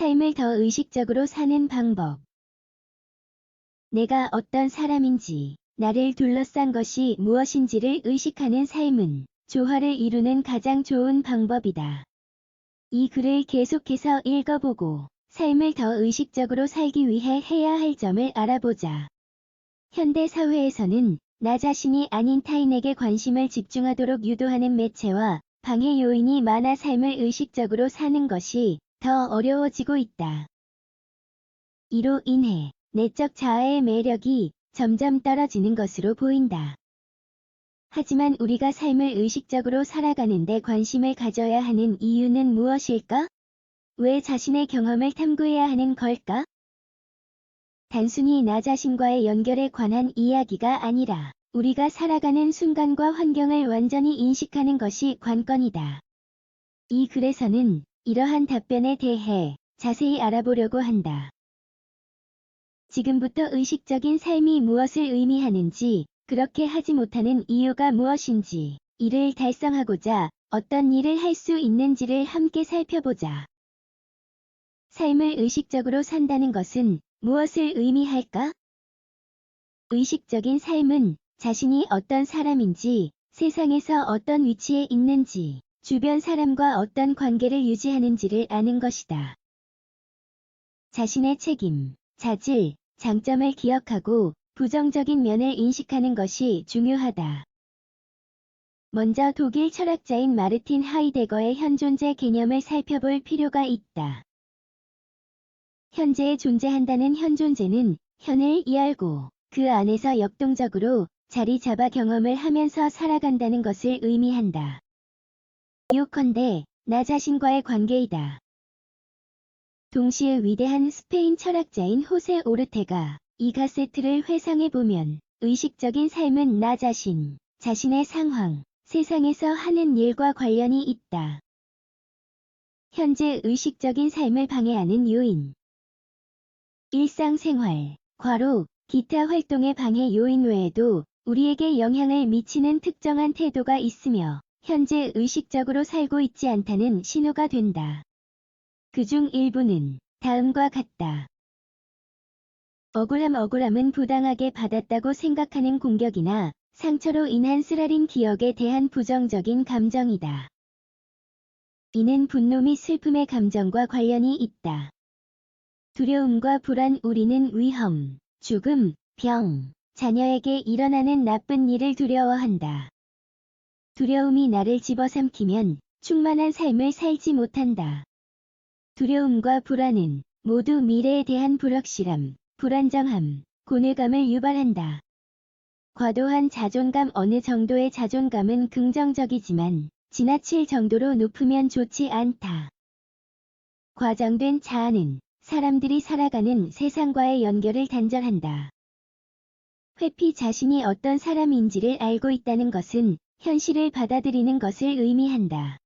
삶을 더 의식적으로 사는 방법. 내가 어떤 사람인지, 나를 둘러싼 것이 무엇인지를 의식하는 삶은 조화를 이루는 가장 좋은 방법이다. 이 글을 계속해서 읽어보고 삶을 더 의식적으로 살기 위해 해야 할 점을 알아보자. 현대 사회에서는 나 자신이 아닌 타인에게 관심을 집중하도록 유도하는 매체와 방해 요인이 많아 삶을 의식적으로 사는 것이 더 어려워지고 있다. 이로 인해 내적 자아의 매력이 점점 떨어지는 것으로 보인다. 하지만 우리가 삶을 의식적으로 살아가는 데 관심을 가져야 하는 이유는 무엇일까? 왜 자신의 경험을 탐구해야 하는 걸까? 단순히 나 자신과의 연결에 관한 이야기가 아니라 우리가 살아가는 순간과 환경을 완전히 인식하는 것이 관건이다. 이 글에서는 이러한 답변에 대해 자세히 알아보려고 한다. 지금부터 의식적인 삶이 무엇을 의미하는지, 그렇게 하지 못하는 이유가 무엇인지, 이를 달성하고자 어떤 일을 할 수 있는지를 함께 살펴보자. 삶을 의식적으로 산다는 것은 무엇을 의미할까? 의식적인 삶은 자신이 어떤 사람인지, 세상에서 어떤 위치에 있는지, 주변 사람과 어떤 관계를 유지하는지를 아는 것이다. 자신의 책임, 자질, 장점을 기억하고 부정적인 면을 인식하는 것이 중요하다. 먼저 독일 철학자인 마르틴 하이데거의 현존재 개념을 살펴볼 필요가 있다. 현재에 존재한다는 현존재는 현을 이알고 그 안에서 역동적으로 자리 잡아 경험을 하면서 살아간다는 것을 의미한다. 요컨대 나 자신과의 관계이다. 동시에 위대한 스페인 철학자인 호세 오르테가 이 가세트를 회상해보면 의식적인 삶은 나 자신, 자신의 상황, 세상에서 하는 일과 관련이 있다. 현재 의식적인 삶을 방해하는 요인. 일상생활, 기타 활동의 방해 요인 외에도 우리에게 영향을 미치는 특정한 태도가 있으며 현재 의식적으로 살고 있지 않다는 신호가 된다. 그중 일부는 다음과 같다. 억울함은 부당하게 받았다고 생각하는 공격이나 상처로 인한 쓰라린 기억에 대한 부정적인 감정이다. 이는 분노 및 슬픔의 감정과 관련이 있다. 두려움과 불안. 우리는 위험, 죽음, 병, 자녀에게 일어나는 나쁜 일을 두려워한다. 두려움이 나를 집어삼키면 충만한 삶을 살지 못한다. 두려움과 불안은 모두 미래에 대한 불확실함, 불안정함, 고뇌감을 유발한다. 과도한 자존감. 어느 정도의 자존감은 긍정적이지만 지나칠 정도로 높으면 좋지 않다. 과장된 자아는 사람들이 살아가는 세상과의 연결을 단절한다. 회피. 자신이 어떤 사람인지를 알고 있다는 것은 현실을 받아들이는 것을 의미한다.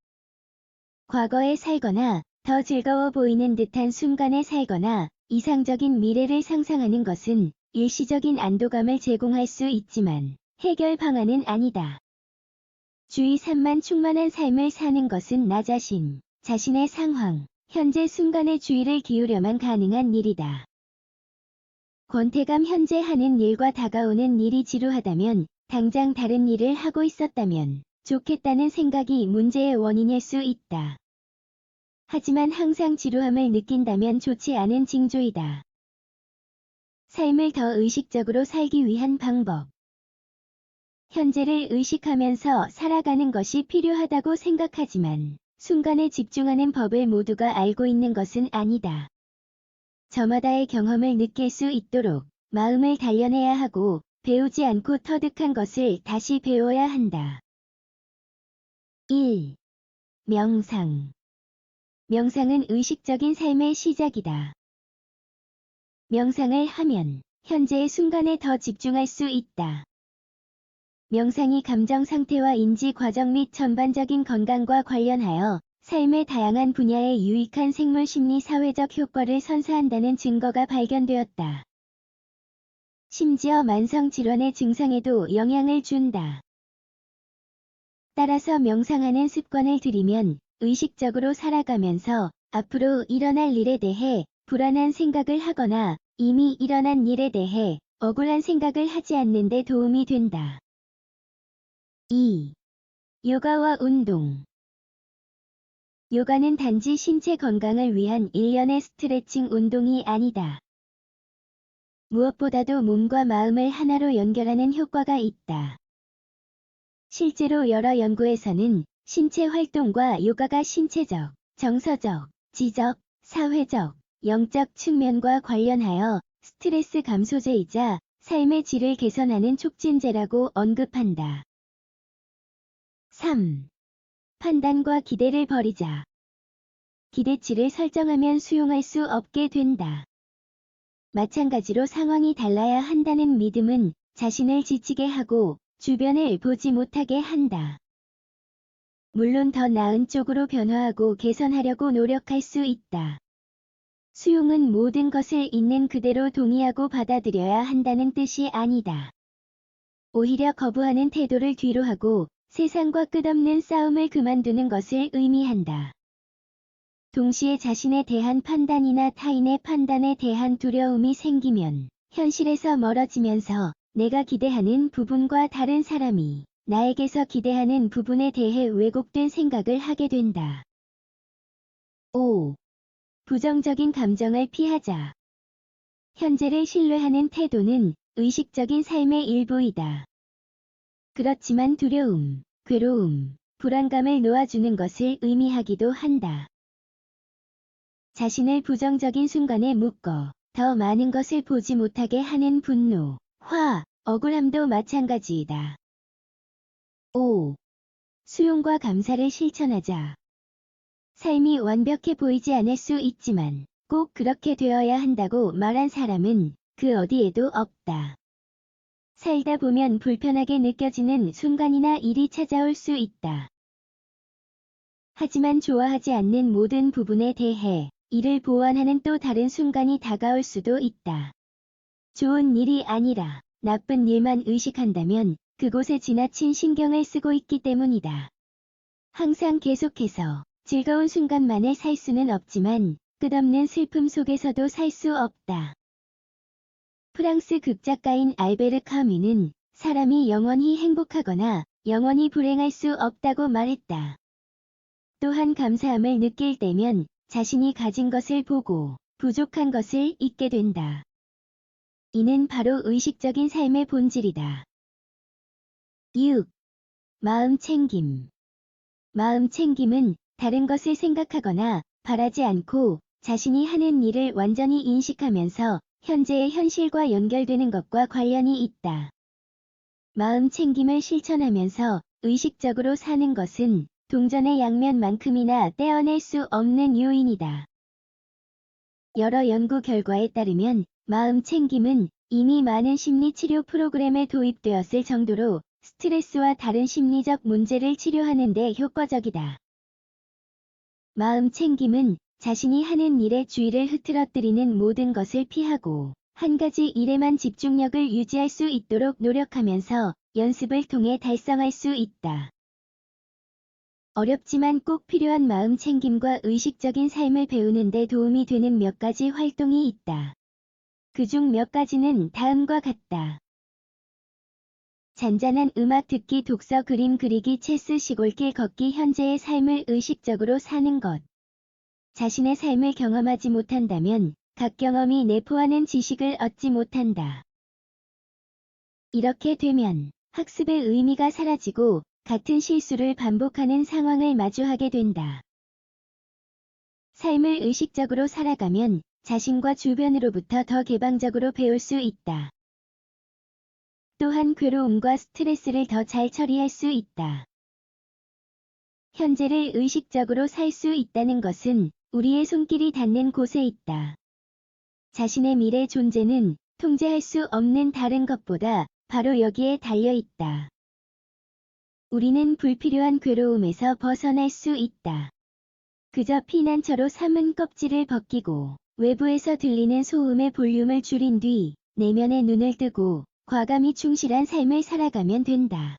과거에 살거나 더 즐거워 보이는 듯한 순간에 살거나 이상적인 미래를 상상하는 것은 일시적인 안도감을 제공할 수 있지만 해결 방안은 아니다. 주의 산만. 충만한 삶을 사는 것은 나 자신, 자신의 상황, 현재 순간에 주의를 기울여만 가능한 일이다. 권태감. 현재 하는 일과 다가오는 일이 지루하다면, 당장 다른 일을 하고 있었다면 좋겠다는 생각이 문제의 원인일 수 있다. 하지만 항상 지루함을 느낀다면 좋지 않은 징조이다. 삶을 더 의식적으로 살기 위한 방법. 현재를 의식하면서 살아가는 것이 필요하다고 생각하지만 순간에 집중하는 법을 모두가 알고 있는 것은 아니다. 저마다의 경험을 느낄 수 있도록 마음을 단련해야 하고 배우지 않고 터득한 것을 다시 배워야 한다. 1. 명상. 명상은 의식적인 삶의 시작이다. 명상을 하면 현재의 순간에 더 집중할 수 있다. 명상이 감정 상태와 인지 과정 및 전반적인 건강과 관련하여 삶의 다양한 분야에 유익한 생물 심리 사회적 효과를 선사한다는 증거가 발견되었다. 심지어 만성 질환의 증상에도 영향을 준다. 따라서 명상하는 습관을 들이면 의식적으로 살아가면서 앞으로 일어날 일에 대해 불안한 생각을 하거나 이미 일어난 일에 대해 억울한 생각을 하지 않는 데 도움이 된다. 2. 요가와 운동. 요가는 단지 신체 건강을 위한 일련의 스트레칭 운동이 아니다. 무엇보다도 몸과 마음을 하나로 연결하는 효과가 있다. 실제로 여러 연구에서는 신체 활동과 요가가 신체적, 정서적, 지적, 사회적, 영적 측면과 관련하여 스트레스 감소제이자 삶의 질을 개선하는 촉진제라고 언급한다. 3. 판단과 기대를 버리자. 기대치를 설정하면 수용할 수 없게 된다. 마찬가지로 상황이 달라야 한다는 믿음은 자신을 지치게 하고 주변을 보지 못하게 한다. 물론 더 나은 쪽으로 변화하고 개선하려고 노력할 수 있다. 수용은 모든 것을 있는 그대로 동의하고 받아들여야 한다는 뜻이 아니다. 오히려 거부하는 태도를 뒤로 하고 세상과 끝없는 싸움을 그만두는 것을 의미한다. 동시에 자신에 대한 판단이나 타인의 판단에 대한 두려움이 생기면 현실에서 멀어지면서 내가 기대하는 부분과 다른 사람이 나에게서 기대하는 부분에 대해 왜곡된 생각을 하게 된다. 5. 부정적인 감정을 피하자. 현재를 신뢰하는 태도는 의식적인 삶의 일부이다. 그렇지만 두려움, 괴로움, 불안감을 놓아주는 것을 의미하기도 한다. 자신을 부정적인 순간에 묶어 더 많은 것을 보지 못하게 하는 분노, 화, 억울함도 마찬가지이다. 5. 수용과 감사를 실천하자. 삶이 완벽해 보이지 않을 수 있지만 꼭 그렇게 되어야 한다고 말한 사람은 그 어디에도 없다. 살다 보면 불편하게 느껴지는 순간이나 일이 찾아올 수 있다. 하지만 좋아하지 않는 모든 부분에 대해 이를 보완하는 또 다른 순간이 다가올 수도 있다. 좋은 일이 아니라 나쁜 일만 의식한다면 그곳에 지나친 신경을 쓰고 있기 때문이다. 항상 계속해서 즐거운 순간만을 살 수는 없지만 끝없는 슬픔 속에서도 살 수 없다. 프랑스 극작가인 알베르 카뮈는 사람이 영원히 행복하거나 영원히 불행할 수 없다고 말했다. 또한 감사함을 느낄 때면 자신이 가진 것을 보고 부족한 것을 잊게 된다. 이는 바로 의식적인 삶의 본질이다. 6. 마음 챙김. 마음 챙김은 다른 것을 생각하거나 바라지 않고 자신이 하는 일을 완전히 인식하면서 현재의 현실과 연결되는 것과 관련이 있다. 마음 챙김을 실천하면서 의식적으로 사는 것은 동전의 양면만큼이나 떼어낼 수 없는 요인이다. 여러 연구 결과에 따르면 마음 챙김은 이미 많은 심리치료 프로그램에 도입되었을 정도로 스트레스와 다른 심리적 문제를 치료하는 데 효과적이다. 마음 챙김은 자신이 하는 일에 주의를 흐트러뜨리는 모든 것을 피하고 한 가지 일에만 집중력을 유지할 수 있도록 노력하면서 연습을 통해 달성할 수 있다. 어렵지만 꼭 필요한 마음 챙김과 의식적인 삶을 배우는 데 도움이 되는 몇 가지 활동이 있다. 그중 몇 가지는 다음과 같다. 잔잔한 음악 듣기, 독서, 그림 그리기, 체스, 시골길 걷기, 현재의 삶을 의식적으로 사는 것. 자신의 삶을 경험하지 못한다면 각 경험이 내포하는 지식을 얻지 못한다. 이렇게 되면 학습의 의미가 사라지고 같은 실수를 반복하는 상황을 마주하게 된다. 삶을 의식적으로 살아가면 자신과 주변으로부터 더 개방적으로 배울 수 있다. 또한 괴로움과 스트레스를 더 잘 처리할 수 있다. 현재를 의식적으로 살 수 있다는 것은 우리의 손길이 닿는 곳에 있다. 자신의 미래 존재는 통제할 수 없는 다른 것보다 바로 여기에 달려 있다. 우리는 불필요한 괴로움에서 벗어날 수 있다. 그저 피난처로 삼은 껍질을 벗기고 외부에서 들리는 소음의 볼륨을 줄인 뒤 내면의 눈을 뜨고 과감히 충실한 삶을 살아가면 된다.